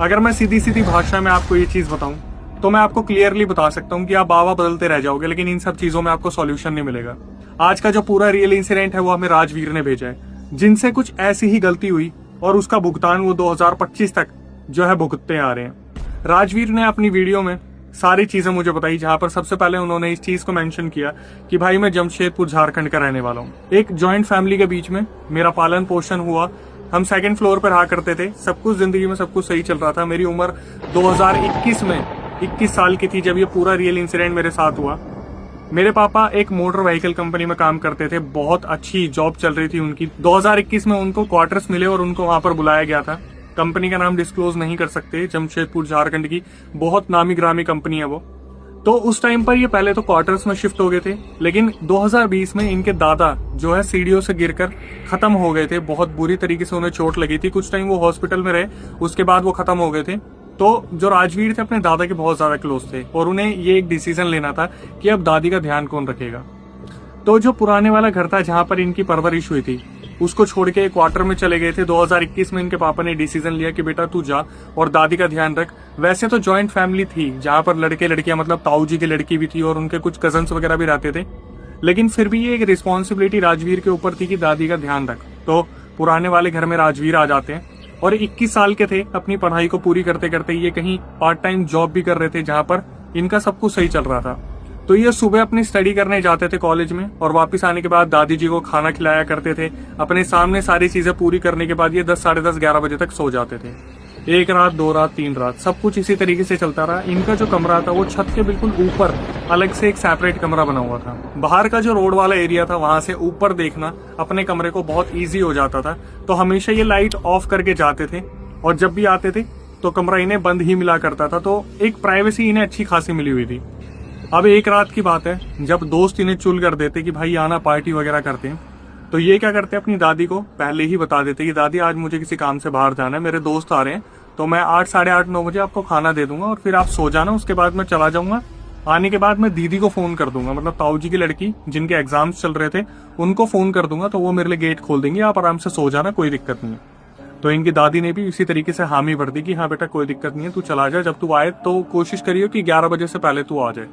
अगर मैं सीधी सीधी भाषा में आपको ये चीज बताऊं तो मैं आपको क्लियरली बता सकता हूं कि आप बाबा बदलते रह जाओगे, लेकिन इन सब चीजों में आपको सॉल्यूशन नहीं मिलेगा। आज का जो पूरा रियल इंसिडेंट है वो हमें राजवीर ने भेजा है, जिनसे कुछ ऐसी ही गलती हुई और उसका भुगतान वो 2025 तक जो है भुगतते आ रहे हैं। राजवीर ने अपनी वीडियो में सारी चीजें मुझे बताई, जहां पर सबसे पहले उन्होंने इस चीज को मेंशन किया कि भाई मैं जमशेदपुर झारखंड का रहने वाला हूँ। एक जॉइंट फैमिली के बीच में मेरा पालन पोषण हुआ, हम सेकंड फ्लोर पर रहा करते थे, सब कुछ जिंदगी में सब कुछ सही चल रहा था। मेरी उम्र 2021 में 21 साल की थी जब ये पूरा रियल इंसिडेंट मेरे साथ हुआ। मेरे पापा एक मोटर व्हीकल कंपनी में काम करते थे, बहुत अच्छी जॉब चल रही थी उनकी। 2021 में उनको क्वार्टर्स मिले और उनको वहां पर बुलाया गया था। कंपनी का नाम डिस्क्लोज नहीं कर सकते, जमशेदपुर झारखंड की बहुत नामी ग्रामी कंपनी है वो। तो उस टाइम पर ये पहले तो क्वार्टर्स में शिफ्ट हो गए थे, लेकिन 2020 में इनके दादा जो है सीढ़ियों से गिरकर खत्म हो गए थे। बहुत बुरी तरीके से उन्हें चोट लगी थी, कुछ टाइम वो हॉस्पिटल में रहे, उसके बाद वो खत्म हो गए थे। तो जो राजवीर थे अपने दादा के बहुत ज्यादा क्लोज थे और उन्हें ये एक डिसीजन लेना था कि अब दादी का ध्यान कौन रखेगा। तो जो पुराने वाला घर था जहां पर इनकी परवरिश हुई थी उसको छोड़ के क्वार्टर में चले गए थे। 2021 में इनके पापा ने डिसीजन लिया कि बेटा तू जा और दादी का ध्यान रख। वैसे तो जॉइंट फैमिली थी जहां पर लड़के लड़कियां, मतलब ताऊ जी की लड़की भी थी और उनके कुछ कजन्स वगैरह भी रहते थे, लेकिन फिर भी ये एक रिस्पॉन्सिबिलिटी राजवीर के ऊपर थी कि दादी का ध्यान रख। तो पुराने वाले घर में राजवीर आ जाते हैं और 21 साल के थे, अपनी पढ़ाई को पूरी करते करते ये कहीं पार्ट टाइम जॉब भी कर रहे थे जहां पर इनका सब कुछ सही चल रहा था। तो ये सुबह अपनी स्टडी करने जाते थे कॉलेज में और वापस आने के बाद दादी जी को खाना खिलाया करते थे। अपने सामने सारी चीजें पूरी करने के बाद ये 10, साढ़े 10, 11 बजे तक सो जाते थे। 1 रात, 2 रात, 3 रात, सब कुछ इसी तरीके से चलता रहा। इनका जो कमरा था वो छत के बिल्कुल ऊपर अलग से एक सेपरेट कमरा बना हुआ था। बाहर का जो रोड वाला एरिया था वहां से ऊपर देखना अपने कमरे को बहुत ईजी हो जाता था। तो हमेशा ये लाइट ऑफ करके जाते थे और जब भी आते थे तो कमरा इन्हें बंद ही मिला करता था। तो एक प्राइवेसी इन्हें अच्छी खासी मिली हुई थी। अब एक रात की बात है जब दोस्त इन्हें चुल कर देते कि भाई आना पार्टी वगैरह करते हैं, तो ये क्या करते हैं अपनी दादी को पहले ही बता देते कि दादी आज मुझे किसी काम से बाहर जाना है, मेरे दोस्त आ रहे हैं, तो मैं 8, साढ़े 8, 9 बजे आपको खाना दे दूंगा और फिर आप सो जाना, उसके बाद मैं चला जाऊंगा। आने के बाद मैं दीदी को फोन कर दूंगा, मतलब ताऊ जी की लड़की जिनके एग्जाम्स चल रहे थे उनको फोन कर दूंगा, तो वो मेरे लिए गेट खोल देंगे, आप आराम से सो जाना, कोई दिक्कत नहीं है। तो इनकी दादी ने भी इसी तरीके से हामी भर दी कि हाँ बेटा कोई दिक्कत नहीं है, तू चला जा, जब तू आए तो कोशिश करियो कि 11 बजे से पहले तू आ जाए।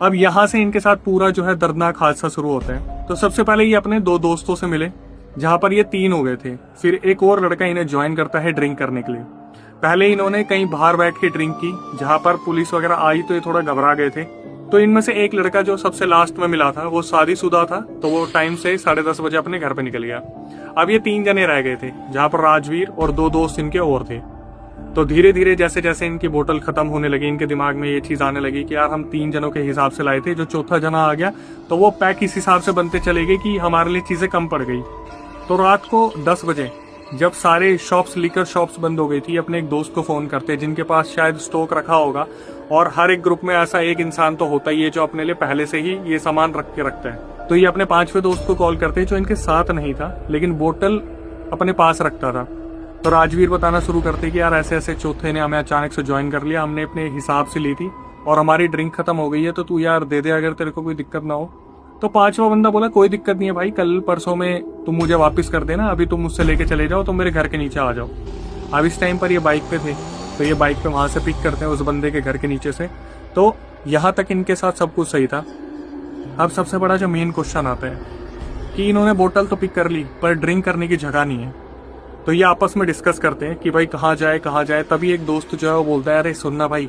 अब यहाँ से इनके साथ पूरा जो है दर्दनाक हादसा शुरू होता है। तो सबसे पहले ये अपने 2 दोस्तों से मिले जहां पर ये 3 हो गए थे। फिर एक और लड़का इन्हें ज्वाइन करता है ड्रिंक करने के लिए। पहले इन्होंने कहीं बाहर बैठ के ड्रिंक की, जहां पर पुलिस वगैरह आई तो ये थोड़ा घबरा गए थे। तो इनमें से एक लड़का जो सबसे लास्ट में मिला था वो शादीशुदा था, तो वो टाइम से 10:30 बजे अपने घर पे निकल गया। अब ये 3 जने रह गए थे जहां पर राजवीर और 2 दोस्त इनके और थे। तो धीरे धीरे जैसे जैसे इनकी बोतल खत्म होने लगी, इनके दिमाग में ये चीज आने लगी कि यार हम 3 जनों के हिसाब से लाए थे, जो चौथा जना आ गया तो वो पैक इस हिसाब से बनते चले गए कि हमारे लिए चीजें कम पड़ गई। तो रात को 10 बजे जब सारे शॉप्स, लीकर शॉप्स बंद हो गई थी, अपने एक दोस्त को फोन करते जिनके पास शायद स्टॉक रखा होगा, और हर एक ग्रुप में ऐसा एक इंसान तो होता ही है जो अपने लिए पहले से ही ये सामान रख के रखता है। तो ये अपने 5वें दोस्त को कॉल करते जो इनके साथ नहीं था लेकिन बोतल अपने पास रखता था। तो राजवीर बताना शुरू करते कि यार ऐसे ऐसे चौथे ने हमें अचानक से ज्वाइन कर लिया, हमने अपने हिसाब से ली थी और हमारी ड्रिंक खत्म हो गई है, तो तू यार दे दे अगर तेरे को कोई दिक्कत ना हो। तो 5वां बंदा बोला कोई दिक्कत नहीं है भाई, कल परसों में तुम मुझे वापस कर देना, अभी तुम मुझसे लेके चले जाओ, तो मेरे घर के नीचे आ जाओ। अब इस टाइम पर ये बाइक पे थे, तो ये बाइक पे वहां से पिक करते हैं उस बंदे के घर के नीचे से। तो यहाँ तक इनके साथ सब कुछ सही था। अब सबसे बड़ा जो मेन क्वेश्चन आता है कि इन्होंने बोतल तो पिक कर ली पर ड्रिंक करने की जगह नहीं है। तो ये आपस में डिस्कस करते हैं कि भाई कहाँ जाए कहाँ जाए। तभी एक दोस्त जो है वो बोलता है अरे सुनना भाई,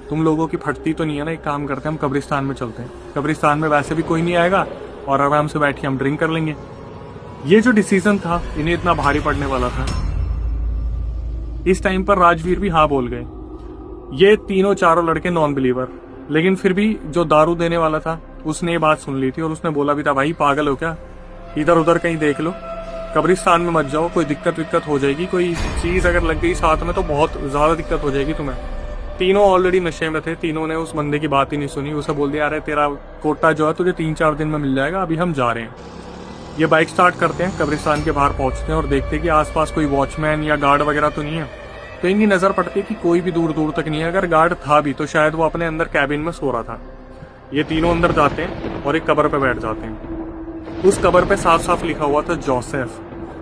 तुम लोगों की फटती तो नहीं है ना, एक काम करते हैं हम कब्रिस्तान में चलते हैं, कब्रिस्तान में वैसे भी कोई नहीं आएगा और आराम से बैठ के हम ड्रिंक कर लेंगे। ये जो डिसीजन था इन्हें इतना भारी पड़ने वाला था। इस टाइम पर राजवीर भी हाँ बोल गए। ये तीनों चारों लड़के नॉन बिलीवर, लेकिन फिर भी जो दारू देने वाला था उसने ये बात सुन ली थी और उसने बोला भी था भाई पागल हो क्या, इधर उधर कहीं देख लो, कब्रिस्तान में मत जाओ, कोई दिक्कत हो जाएगी, कोई चीज अगर लग गई साथ में तो बहुत ज्यादा दिक्कत हो जाएगी तुम्हें। तीनों ऑलरेडी नशे में थे, तीनों ने उस बंदे की बात ही नहीं सुनी। उसे बोल दिया अरे तेरा कोटा जो है तुझे 3-4 दिन में मिल जाएगा, अभी हम जा रहे हैं। ये बाइक स्टार्ट करते हैं, कब्रिस्तान के बाहर पहुंचते हैं और देखते हैं कि आसपास कोई वॉचमैन या गार्ड वगैरह तो नहीं है। तो इनकी नजर पड़ती है कि कोई भी दूर दूर तक नहीं है, अगर गार्ड था भी तो शायद वो अपने अंदर कैबिन में सो रहा था। ये तीनों अंदर जाते हैं और एक कब्र पे बैठ जाते हैं। उस कब्र पे साफ साफ लिखा हुआ था जोसेफ,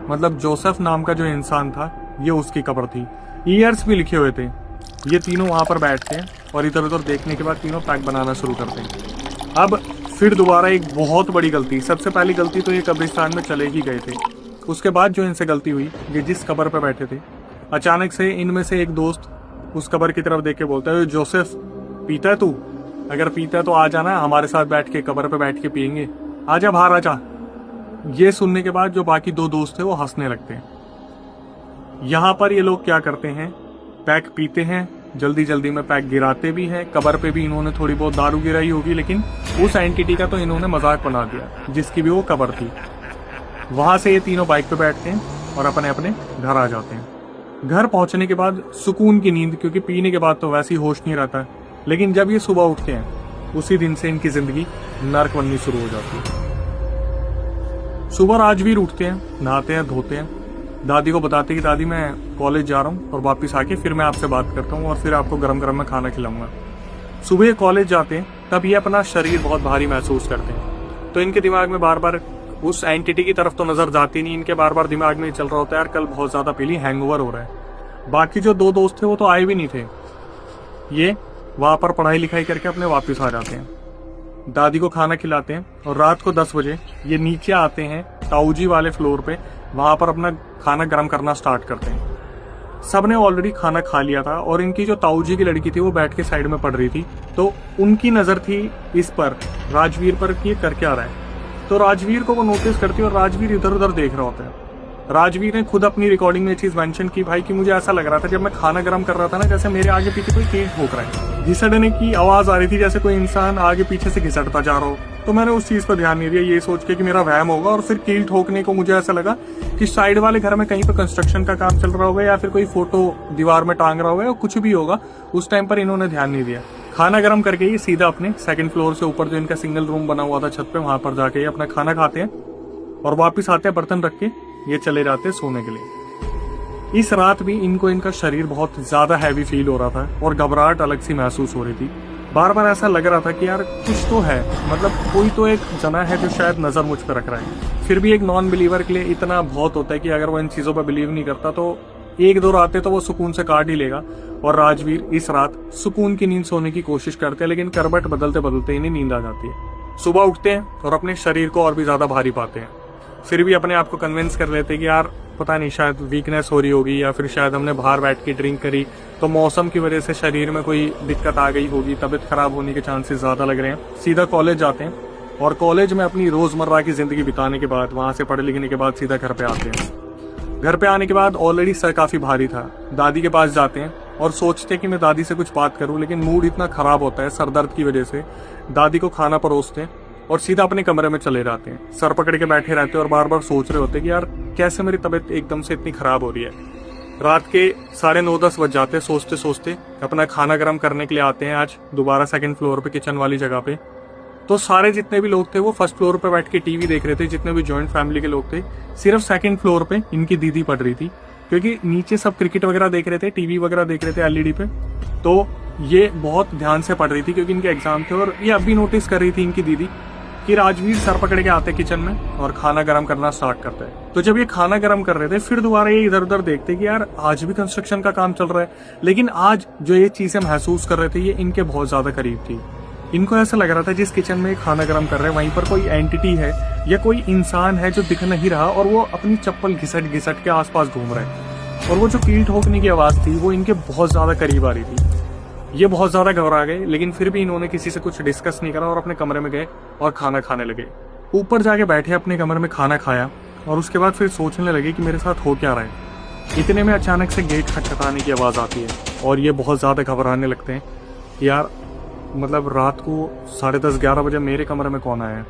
मतलब जोसेफ नाम का जो इंसान था ये उसकी कब्र थी। ईयर्स भी लिखे हुए थे। ये तीनों वहां पर बैठते हैं और इधर उधर देखने के बाद तीनों पैक बनाना शुरू करते हैं। अब फिर दोबारा एक बहुत बड़ी गलती, सबसे पहली गलती तो ये कब्रिस्तान में चले ही गए थे। उसके बाद जो इनसे गलती हुई, ये जिस कब्र पे बैठे थे, अचानक से इनमें से एक दोस्त उस कब्र की तरफ देख के बोलता है, जोसेफ पीता है तू? अगर पीता है तो आ जाना, हमारे साथ बैठ के कब्र पे बैठ के पियेंगे, आजा बाहर आजा। ये सुनने के बाद जो बाकी दो दोस्त थे वो हंसने लगते हैं। यहाँ पर ये लोग क्या करते हैं, पैक पीते हैं, जल्दी जल्दी में पैक गिराते भी हैं। कब्र पे भी इन्होंने थोड़ी बहुत दारू गिराई होगी, लेकिन उस एंटिटी का तो इन्होंने मजाक बना दिया जिसकी भी वो कब्र थी। वहां से ये तीनों बाइक पे बैठते हैं और अपने अपने घर आ जाते हैं। घर पहुंचने के बाद सुकून की नींद, क्योंकि पीने के बाद तो वैसे ही होश नहीं रहता है। लेकिन जब ये सुबह उठते हैं, उसी दिन से इनकी जिंदगी नर्क बननी शुरू हो जाती है। सुबह राजवीर उठते हैं, नहाते हैं, धोते हैं, दादी को बताते कि दादी मैं कॉलेज जा रहा हूँ और वापस आके फिर मैं आपसे बात करता हूँ और फिर आपको गरम गरम में खाना खिलाऊंगा। सुबह कॉलेज जाते हैं, तब ये अपना शरीर बहुत भारी महसूस करते हैं। तो इनके दिमाग में बार बार उस एंटिटी की तरफ तो नजर जाती नहीं, इनके बार बार दिमाग में चल रहा होता है, यार कल बहुत ज्यादा पी ली, हैंगओवर हो रहा है। बाकी जो दो दोस्त थे वो तो आए भी नहीं थे। ये वहां पर पढ़ाई लिखाई करके अपने वापस आ जाते हैं। दादी को खाना खिलाते हैं और रात को 10 बजे ये नीचे आते हैं ताऊजी वाले फ्लोर पे, वहां पर अपना खाना गर्म करना स्टार्ट करते हैं। सबने ऑलरेडी खाना खा लिया था और इनकी जो ताऊजी की लड़की थी वो बैठ के साइड में पढ़ रही थी। तो उनकी नजर थी इस पर, राजवीर पर, कि कर क्या रहा है। तो राजवीर को वो नोटिस करती है और राजवीर इधर उधर देख रहा होता है। राजवीर ने खुद अपनी रिकॉर्डिंग में चीज मेंशन की, भाई कि मुझे ऐसा लग रहा था जब मैं खाना गर्म कर रहा था ना, जैसे मेरे आगे पीछे कोई कील ठोक रहा है। घिसटने की आवाज आ रही थी, जैसे कोई इंसान आगे पीछे से घिसटता जा रहा हो। तो मैंने उस चीज पर ध्यान नहीं दिया, ये सोच के कि मेरा वहम होगा। और फिर कील ठोकने को मुझे ऐसा लगा कि साइड वाले घर में कहीं पर कंस्ट्रक्शन का काम चल रहा होगा या फिर कोई फोटो दीवार में टांग रहा होगा या कुछ भी होगा। उस टाइम पर इन्होंने ध्यान नहीं दिया। खाना गर्म करके ये सीधा अपने सेकंड फ्लोर से ऊपर जो इनका सिंगल रूम बना हुआ था छत पे, वहां पर जाके ये अपना खाना खाते हैं और वापिस आते हैं, बर्तन रख के ये चले जाते हैं सोने के लिए। इस रात भी इनको इनका शरीर बहुत ज्यादा हैवी फील हो रहा था और घबराहट अलग सी महसूस हो रही थी। बार बार ऐसा लग रहा था कि यार कुछ तो है, मतलब कोई तो एक जना है जो शायद नजर मुझ पर रख रहा है। फिर भी एक नॉन बिलीवर के लिए इतना बहुत होता है कि अगर वो इन चीजों पर बिलीव नहीं करता तो एक दो रातें तो वो सुकून से काट ही लेगा। और राजवीर इस रात सुकून की नींद सोने की कोशिश करते हैं, लेकिन करवट बदलते बदलते इन्हें नींद आ जाती है। सुबह उठते हैं और अपने शरीर को और भी ज्यादा भारी पाते हैं। फिर भी अपने आप को कन्विंस कर लेते हैं कि यार पता नहीं, शायद वीकनेस हो रही होगी या फिर शायद हमने बाहर बैठ के ड्रिंक करी तो मौसम की वजह से शरीर में कोई दिक्कत आ गई होगी, तबीयत खराब होने के चांसेस ज्यादा लग रहे हैं। सीधा कॉलेज जाते हैं और कॉलेज में अपनी रोजमर्रा की जिंदगी बिताने के बाद, वहां से पढ़ लिखने के बाद सीधा घर पे आते हैं। घर पे आने के बाद ऑलरेडी सर काफी भारी था। दादी के पास जाते हैं और सोचते हैं कि मैं दादी से कुछ बात करूं, लेकिन मूड इतना खराब होता है सर दर्द की वजह से। दादी को खाना परोसते हैं और सीधा अपने कमरे में चले जाते हैं। सर पकड़ के बैठे रहते हैं और बार बार सोच रहे होते हैं कि यार कैसे मेरी तबीयत एकदम से इतनी खराब हो रही है। रात के 9:30-10 बज जाते हैं। सोचते सोचते अपना खाना गर्म करने के लिए आते हैं आज दोबारा सेकंड फ्लोर पे, किचन वाली जगह पे। तो सारे जितने भी लोग थे वो फर्स्ट फ्लोर पे बैठ के टीवी देख रहे थे, जितने भी जॉइंट फैमिली के लोग थे। सिर्फ सेकंड फ्लोर पे इनकी दीदी पढ़ रही थी, क्योंकि नीचे सब क्रिकेट वगैरह देख रहे थे, टीवी वगैरह देख रहे थे एलईडी पे। तो ये बहुत ध्यान से पढ़ रही थी क्योंकि इनके एग्जाम थे। और ये अभी नोटिस कर रही थी इनकी दीदी कि राजवीर सर पकड़ के आते किचन में और खाना गर्म करना स्टार्ट करते हैं। तो जब ये खाना गर्म कर रहे थे, फिर दोबारा ये इधर उधर देखते कि यार आज भी कंस्ट्रक्शन का काम चल रहा है, लेकिन आज जो ये चीजें महसूस कर रहे थे ये इनके बहुत ज्यादा करीब थी। इनको ऐसा लग रहा था जिस किचन में खाना गर्म कर रहे हैं वहीं पर कोई एंटिटी है या कोई इंसान है जो दिख नहीं रहा और वो अपनी चप्पल घिसट घिसट के आसपास घूम रहा है। और वो जो कील ठोकने की आवाज थी वो इनके बहुत ज्यादा करीब आ रही थी। ये बहुत ज्यादा घबरा गए, लेकिन फिर भी इन्होंने किसी से कुछ डिस्कस नहीं करा और अपने कमरे में गए और खाना खाने लगे। ऊपर जाके बैठे अपने कमरे में खाना खाया और उसके बाद फिर सोचने लगे कि मेरे साथ हो क्या रहा है। इतने में अचानक से गेट खटखटाने की आवाज आती है और ये बहुत ज्यादा घबराने लगते हैं। यार मतलब रात को 10:30-11 बजे मेरे कमरे में कौन आया है।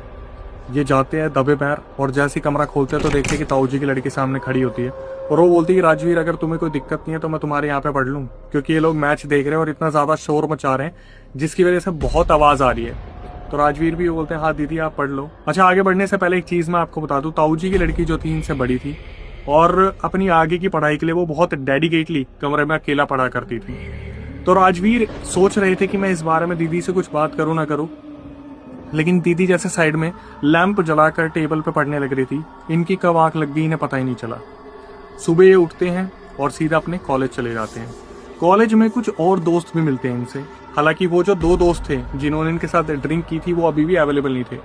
ये जाते हैं दबे पैर और जैसे ही कमरा खोलते हैं तो देखते हैं कि ताऊजी की लड़की सामने खड़ी होती है और वो बोलती है राजवीर अगर तुम्हें कोई दिक्कत नहीं है तो मैं तुम्हारे यहाँ पे पढ़ लूँ, क्योंकि ये लोग मैच देख रहे हैं और इतना ज्यादा शोर मचा रहे हैं जिसकी वजह से बहुत आवाज आ रही है। तो राजवीर भी बोलते हैं हाँ दीदी आप पढ़ लो। अच्छा, आगे बढ़ने से पहले एक चीज मैं आपको बता दूं, ताऊजी की लड़की जो थी इनसे बड़ी थी और अपनी आगे की पढ़ाई के लिए वो बहुत डेडिकेटली कमरे में अकेला पढ़ा करती थी। तो राजवीर सोच रहे थे कि मैं इस बारे में दीदी से कुछ बात करूं ना करूं, लेकिन दीदी जैसे साइड में लैंप जलाकर टेबल पे पढ़ने लग रही थी। इनकी कब आंख लग गई इन्हें पता ही नहीं चला। सुबह ये उठते हैं और सीधा अपने कॉलेज चले जाते हैं। कॉलेज में कुछ और दोस्त भी मिलते हैं इनसे, हालांकि वो जो 2 दोस्त थे जिन्होंने इनके साथ ड्रिंक की थी वो अभी भी अवेलेबल नहीं थे।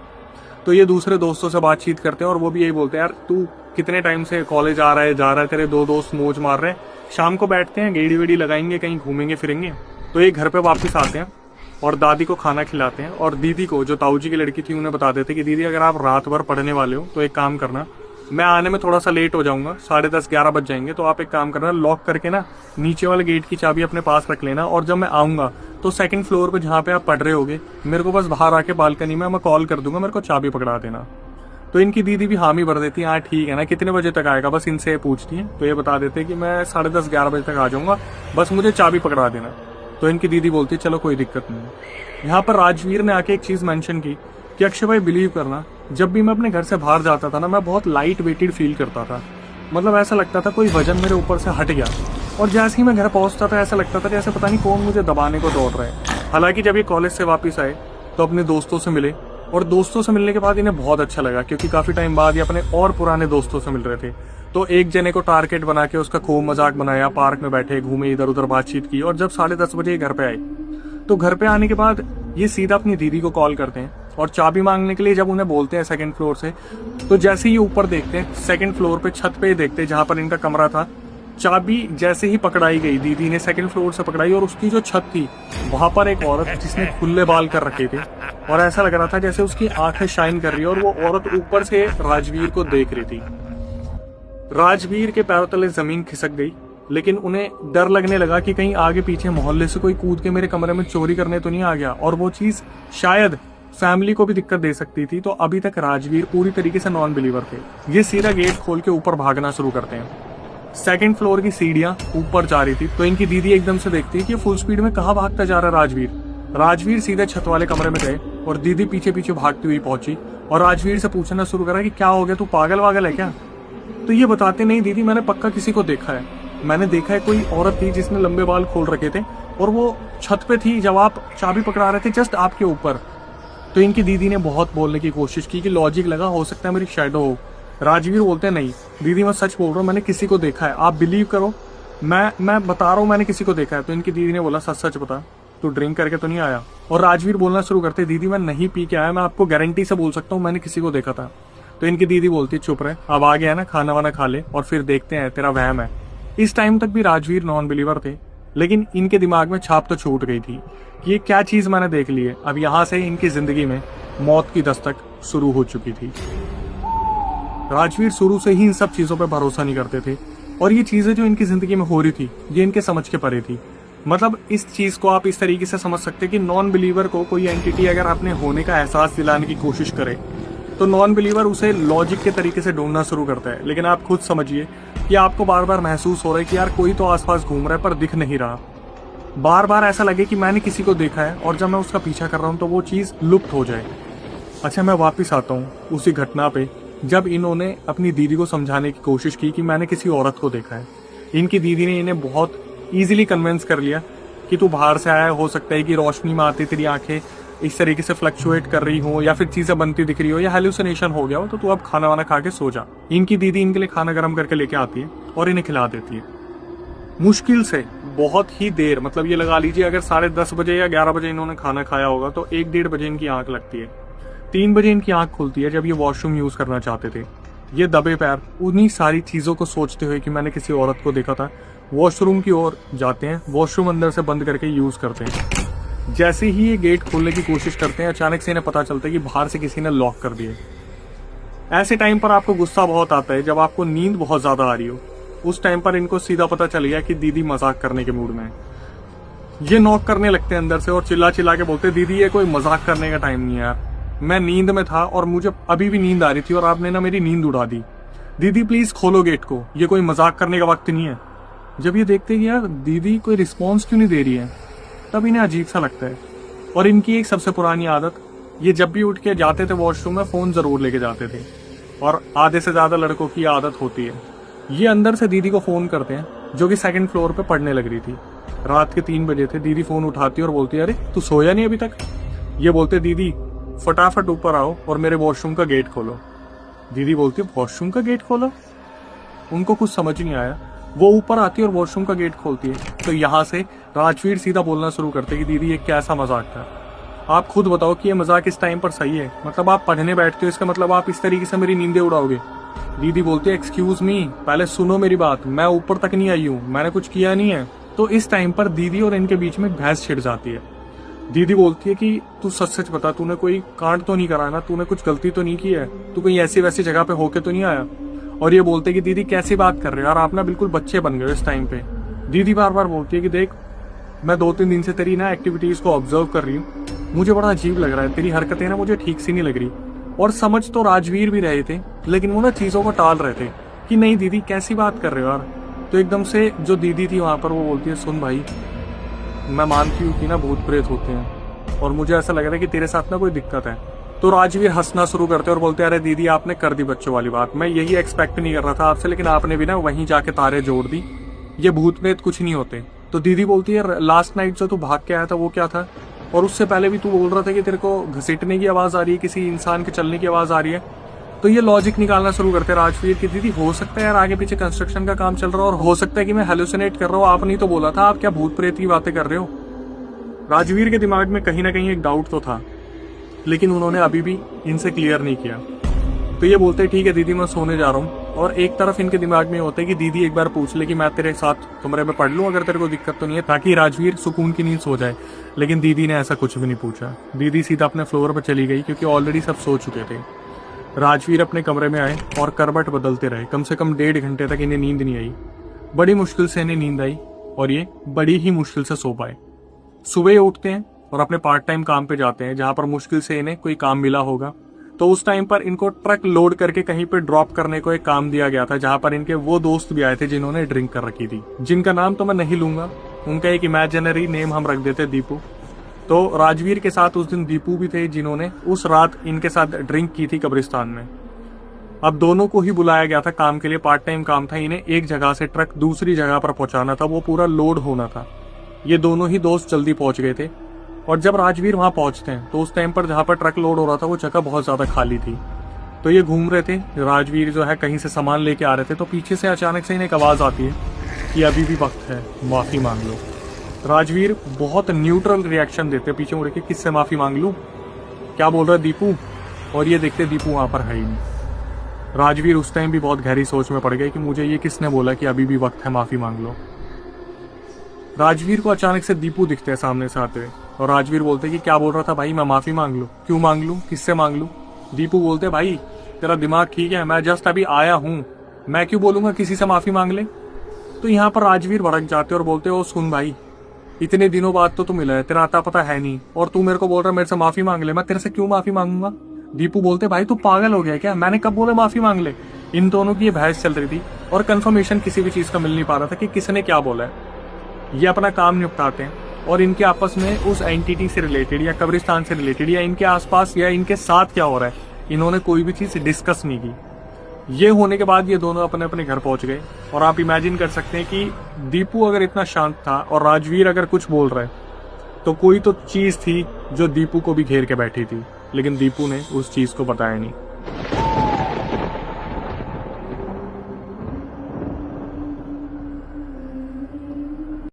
तो ये दूसरे दोस्तों से बातचीत करते हैं और वो भी यही बोलते हैं, यार तू कितने टाइम से कॉलेज आ रहा है जा रहा है, तेरे 2 दोस्त मौज मार रहे हैं, शाम को बैठते हैं गेड़ी वेड़ी लगाएंगे, कहीं घूमेंगे फिरेंगे। तो ये घर पे वापस आते हैं और दादी को खाना खिलाते हैं और दीदी को, जो ताऊ जी की लड़की थी, उन्हें बता देते कि दीदी अगर आप रात भर पढ़ने वाले हो तो एक काम करना, मैं आने में थोड़ा सा लेट हो जाऊंगा, 10:30-11 बज जाएंगे, तो आप एक काम करना, लॉक करके ना नीचे वाले गेट की चाबी अपने पास रख लेना, और जब मैं आऊंगा तो 2nd फ्लोर पे जहाँ पे आप पढ़ रहे होगे मेरे को बस बाहर आके बालकनी में मैं कॉल कर दूंगा, मेरे को चाबी पकड़ा देना। तो इनकी दीदी भी हामी भर देती है, हाँ ठीक है ना, कितने बजे तक आएगा, बस इनसे पूछती है। तो ये बता देते हैं कि मैं 10:30-11 बजे तक आ जाऊंगा, बस मुझे चाबी पकड़ा देना। तो इनकी दीदी बोलती है चलो कोई दिक्कत नहीं है। यहाँ पर राजवीर ने आके एक चीज मेंशन की कि अक्षय भाई बिलीव करना, जब भी मैं अपने घर से बाहर जाता था ना, मैं बहुत लाइट वेटेड फील करता था। मतलब ऐसा लगता था कोई वजन मेरे ऊपर से हट गया, और जैसे ही मैं घर पहुंचता था ऐसा लगता था जैसे पता नहीं कौन मुझे दबाने को दौड़ रहा है। हालांकि जब ये कॉलेज से वापस आए तो अपने दोस्तों से मिले, और दोस्तों से मिलने के बाद इन्हें बहुत अच्छा लगा, क्योंकि काफी टाइम बाद ये अपने और पुराने दोस्तों से मिल रहे थे। तो एक जने को टारगेट बना के उसका खूब मजाक बनाया, पार्क में बैठे घूमे, इधर उधर बातचीत की, और जब 10:30 बजे घर पे आए तो घर पे आने के बाद ये सीधा अपनी दीदी को कॉल करते हैं और चाबी मांगने के लिए जब उन्हें बोलते हैं 2nd फ्लोर से, तो जैसे ही ऊपर देखते हैं 2nd फ्लोर पे छत पे देखते हैं जहां पर इनका कमरा था, चाबी जैसे ही पकड़ाई गई, दीदी ने 2nd फ्लोर से पकड़ाई, और उसकी जो छत थी वहां पर एक औरत जिसने खुले बाल कर रखे थे, और ऐसा लग रहा था जैसे उसकी आंखें शाइन कर रही है, और वो औरत ऊपर से राजवीर को देख रही थी। राजवीर के पैरों तले जमीन खिसक गई, लेकिन उन्हें डर लगने लगा कि कहीं आगे पीछे मोहल्ले से कोई कूद के मेरे कमरे में चोरी करने तो नहीं आ गया, और वो चीज शायद फैमिली को भी दिक्कत दे सकती थी। तो अभी तक राजवीर पूरी तरीके से नॉन बिलीवर थे। ये सीधा गेट खोल के ऊपर भागना शुरू करते हैं। 2nd फ्लोर की सीढ़ियां ऊपर जा रही थी, तो इनकी दीदी एकदम से देखती है कि फुल स्पीड में कहाँ भागता जा रहा है राजवीर। राजवीर सीधे छत वाले कमरे में गए और दीदी पीछे पीछे भागती हुई पहुंची और राजवीर से पूछना शुरू करा कि क्या हो गया, तू पागल वागल है क्या। तो ये बताते, नहीं दीदी मैंने पक्का किसी को देखा है, मैंने देखा है कोई औरत थी जिसने लंबे बाल खोल रखे थे, और वो छत पे थी जब आप चाबी पकड़ा रहे थे, जस्ट आपके ऊपर। तो इनकी दीदी ने बहुत बोलने की कोशिश की कि लॉजिक लगा, हो सकता है मेरी शैडो हो। राजवीर बोलते हैं नहीं दीदी मैं सच बोल रहा हूँ, मैंने किसी को देखा है, आप बिलीव करो, मैं बता रहा हूँ मैंने किसी को देखा है। तो इनकी दीदी ने बोला सच सच बता, तू ड्रिंक करके तो नहीं आया। और राजवीर बोलना शुरू करते, दीदी मैं नहीं पी के आया, मैं आपको गारंटी से बोल सकता हूँ मैंने किसी को देखा था। तो इनकी दीदी बोलती चुप रहे, अब आ गया ना, खाना वाना खा ले और फिर देखते हैं, तेरा वहम है। इस टाइम तक भी राजवीर नॉन बिलीवर थे, लेकिन इनके दिमाग में छाप तो छूट गई थी कि ये क्या चीज मैंने देख ली है। अब यहाँ से इनकी जिंदगी में मौत की दस्तक शुरू हो चुकी थी। राजवीर शुरू से ही इन सब चीजों पर भरोसा नहीं करते थे, और ये चीजें जो इनकी जिंदगी में हो रही थी ये इनके समझ के परे थी। मतलब इस चीज को आप इस तरीके से समझ सकते कि नॉन बिलीवर को कोई एंटिटी अगर अपने होने का एहसास दिलाने की कोशिश करे तो नॉन बिलीवर उसे लॉजिक के तरीके से ढूंढना शुरू करता है। लेकिन आप खुद समझिए कि आपको बार बार महसूस हो रहा है कि यार कोई तो आसपास घूम रहा है पर दिख नहीं रहा। बार बार ऐसा लगे कि मैंने किसी को देखा है, और जब मैं उसका पीछा कर रहा हूं तो वो चीज लुप्त हो जाए। अच्छा, मैं वापिस आता हूँ उसी घटना पे जब इन्होंने अपनी दीदी को समझाने की कोशिश की कि मैंने किसी औरत को देखा है। इनकी दीदी ने इन्हें बहुत इजीली कन्विंस कर लिया कि तू बाहर से आया, हो सकता है कि रोशनी में आती तेरी आंखें इस तरीके से फ्लक्चुएट कर रही हो, या फिर चीजें बनती दिख रही हो, या हेलुसिनेशन हो गया हो, तो तू अब खाना वाना खा के सो जा। इनकी दीदी इनके लिए खाना गर्म करके लेके आती है और इन्हें खिला देती है। मुश्किल से बहुत ही देर, मतलब ये लगा लीजिए अगर 10:30 बजे या 11 बजे इन्होंने खाना खाया होगा तो 1-1:30 बजे इनकी आंख लगती है। 3 बजे इनकी आंख खुलती है जब ये वॉशरूम यूज करना चाहते थे। ये दबे पैर उन्हीं सारी चीजों को सोचते हुए कि मैंने किसी औरत को देखा था, वॉशरूम की ओर जाते हैं। वॉशरूम अंदर से बंद करके यूज करते हैं। जैसे ही ये गेट खोलने की कोशिश करते हैं, अचानक से इन्हें पता चलता है कि बाहर से किसी ने लॉक कर दिए। ऐसे टाइम पर आपको गुस्सा बहुत आता है जब आपको नींद बहुत ज्यादा आ रही हो। उस टाइम पर इनको सीधा पता चल गया कि दीदी मजाक करने के मूड में है। ये नॉक करने लगते हैं अंदर से और चिल्ला चिल्ला के बोलते, दीदी ये कोई मजाक करने का टाइम नहीं है यार, मैं नींद में था और मुझे अभी भी नींद आ रही थी और आपने ना मेरी नींद उड़ा दी। दीदी प्लीज खोलो गेट को, ये कोई मजाक करने का वक्त नहीं है। जब ये देखते कि यार दीदी कोई रिस्पॉन्स क्यों नहीं दे रही है, तब इन्हें अजीब सा लगता है। और इनकी एक सबसे पुरानी आदत, ये जब भी उठ के जाते थे वॉशरूम में फोन जरूर लेके जाते थे, और आधे से ज्यादा लड़कों की आदत होती है। ये अंदर से दीदी को फोन करते हैं, जो कि 2nd फ्लोर पे पढ़ने लग रही थी। रात के 3 बजे थे। दीदी फोन उठाती है और बोलती है, अरे तू सोया नहीं अभी तक। ये बोलते, दीदी फटाफट ऊपर आओ और मेरे वॉशरूम का गेट खोलो। दीदी बोलती है, वॉशरूम का गेट खोलो। उनको कुछ समझ नहीं आया। वो ऊपर आती है और वॉशरूम का गेट खोलती है। तो यहाँ से राजवीर सीधा बोलना शुरू करते कि दीदी ये कैसा मजाक था, आप खुद बताओ कि ये मजाक इस टाइम पर सही है? मतलब आप पढ़ने बैठते हो, इसका मतलब आप इस तरीके से मेरी नींदें उड़ाओगे? दीदी बोलती है एक्सक्यूज मी, पहले सुनो मेरी बात, मैं ऊपर तक नहीं आई हूँ, मैंने कुछ किया नहीं है। तो इस टाइम पर दीदी और इनके बीच में बहस छिड़ जाती है। दीदी बोलती है कि तू सच सच बता, तूने कोई कांड तो नहीं करा ना, तूने कुछ गलती तो नहीं की है, तू कहीं ऐसी वैसी जगह पे होके तो नहीं आया? और ये बोलते कि दीदी कैसी बात कर रहे हो यार, आप ना बिल्कुल बच्चे बन गए इस टाइम पे। दीदी बार बार बोलती है कि देख, मैं 2-3 दिन से तेरी ना एक्टिविटीज को ऑब्जर्व कर रही हूँ, मुझे बड़ा अजीब लग रहा है, तेरी हरकतें ना मुझे ठीक सी नहीं लग रही। और समझ तो राजवीर भी रहे थे, लेकिन वो ना चीजों को टाल रहे थे कि नहीं दीदी कैसी बात कर रहे हो यार। तो एकदम से जो दीदी थी वहां पर, वो बोलती है सुन भाई, मैं मानती हूँ कि ना भूत प्रेत होते हैं और मुझे ऐसा लग रहा है कि तेरे साथ ना कोई दिक्कत है। तो राजवीर हंसना शुरू करते और बोलते अरे दीदी आपने कर दी बच्चों वाली बात, मैं यही एक्सपेक्ट नहीं कर रहा था आपसे, लेकिन आपने भी ना वहीं जाके तारे जोड़ दी, ये भूत प्रेत कुछ नहीं होते। तो दीदी बोलती है लास्ट नाइट जो तू भाग के आया था वो क्या था, और उससे पहले भी तू बोल रहा था कि तेरे को घसीटने की आवाज आ रही है, किसी इंसान के चलने की आवाज आ रही है। तो ये लॉजिक निकालना शुरू करते राजवीर की दीदी हो सकता है यार आगे पीछे कंस्ट्रक्शन का काम चल रहा हो और हो सकता है कि मैं हेलुसिनेट कर रहा हूँ, आपने तो बोला था, आप क्या भूत प्रेत की बातें कर रहे हो? राजवीर के दिमाग में कहीं ना कहीं एक डाउट तो था, लेकिन उन्होंने अभी भी इनसे क्लियर नहीं किया। तो ये बोलते ठीक है दीदी मैं सोने जा रहा हूँ, और एक तरफ इनके दिमाग में होता है कि दीदी एक बार पूछ ले कि मैं तेरे साथ कमरे में पढ़ लूं अगर तेरे को दिक्कत तो नहीं है, ताकि राजवीर सुकून की नींद सो जाए। लेकिन दीदी ने ऐसा कुछ भी नहीं पूछा, दीदी सीधा अपने फ्लोर पर चली गई क्योंकि ऑलरेडी सब सो चुके थे। राजवीर अपने कमरे में आए और करवट बदलते रहे, कम से कम 1.5 घंटे तक इन्हें नींद नहीं आई। बड़ी मुश्किल से इन्हें नींद आई और ये बड़ी ही मुश्किल से सो पाए। सुबह उठते हैं और अपने पार्ट टाइम काम पे जाते हैं, जहां पर मुश्किल से इन्हें कोई काम मिला होगा। तो उस टाइम पर इनको ट्रक लोड करके कहीं पे ड्रॉप करने को एक काम दिया गया था, जहां पर इनके वो दोस्त भी आए थे जिन्होंने ड्रिंक कर रखी थी, जिनका नाम तो मैं नहीं लूंगा, उनका एक इमेजिनरी नेम हम रख देते दीपू। तो राजवीर के साथ उस दिन दीपू भी थे, जिन्होंने उस रात इनके साथ ड्रिंक की थी कब्रिस्तान में। अब दोनों को ही बुलाया गया था काम के लिए, पार्ट टाइम काम था, इन्हें एक जगह से ट्रक दूसरी जगह पर पहुंचाना था, वो पूरा लोड होना था। ये दोनों ही दोस्त जल्दी पहुंच गए थे, और जब राजवीर वहां पहुंचते हैं तो उस टाइम पर जहां पर ट्रक लोड हो रहा था वो जगह बहुत ज्यादा खाली थी। तो ये घूम रहे थे, राजवीर जो है कहीं से सामान लेके आ रहे थे, तो पीछे से अचानक से इन्हें एक आवाज आती है कि अभी भी वक्त है, माफी मांग लो। राजवीर बहुत न्यूट्रल रिएक्शन देते, पीछे मुड़ के किससे माफी मांग लूं, क्या बोल रहा है दीपू? और ये देखते दीपू वहां पर है ही नहीं। राजवीर उस टाइम भी बहुत गहरी सोच में पड़ गए कि मुझे ये किसने बोला कि अभी भी वक्त है, माफी मांग लो। राजवीर को अचानक से दीपू दिखते हैं सामने से आते हुए, और राजवीर बोलते कि क्या बोल रहा था भाई, मैं माफी मांग लूं? क्यों मांग लूं, किससे मांग लूं? दीपू बोलते भाई तेरा दिमाग ठीक है, मैं जस्ट अभी आया हूं, मैं क्यों बोलूंगा किसी से माफी मांग ले? तो यहाँ पर राजवीर भड़क जाते और बोलते ओ सुन भाई, इतने दिनों बाद तो तू मिला है, तेरा आता पता है नहीं, और तू मेरे को बोल रहा है मेरे से माफी मांग ले, मैं तेरे से क्यों माफी मांगूंगा? दीपू बोलते भाई तू पागल हो गया क्या, मैंने कब बोला माफी मांग ले? इन दोनों की ये बहस चल रही थी और कंफर्मेशन किसी भी चीज का मिल नहीं पा रहा था कि किसने क्या बोला है। ये अपना काम निपटाते हैं और इनके आपस में उस एंटिटी से रिलेटेड या कब्रिस्तान से रिलेटेड या इनके आसपास या इनके साथ क्या हो रहा है, इन्होंने कोई भी चीज डिस्कस नहीं की। ये होने के बाद ये दोनों अपने अपने घर पहुंच गए, और आप इमेजिन कर सकते हैं कि दीपू अगर इतना शांत था और राजवीर अगर कुछ बोल रहा है, तो कोई तो चीज थी जो दीपू को भी घेर के बैठी थी, लेकिन दीपू ने उस चीज को बताया नहीं।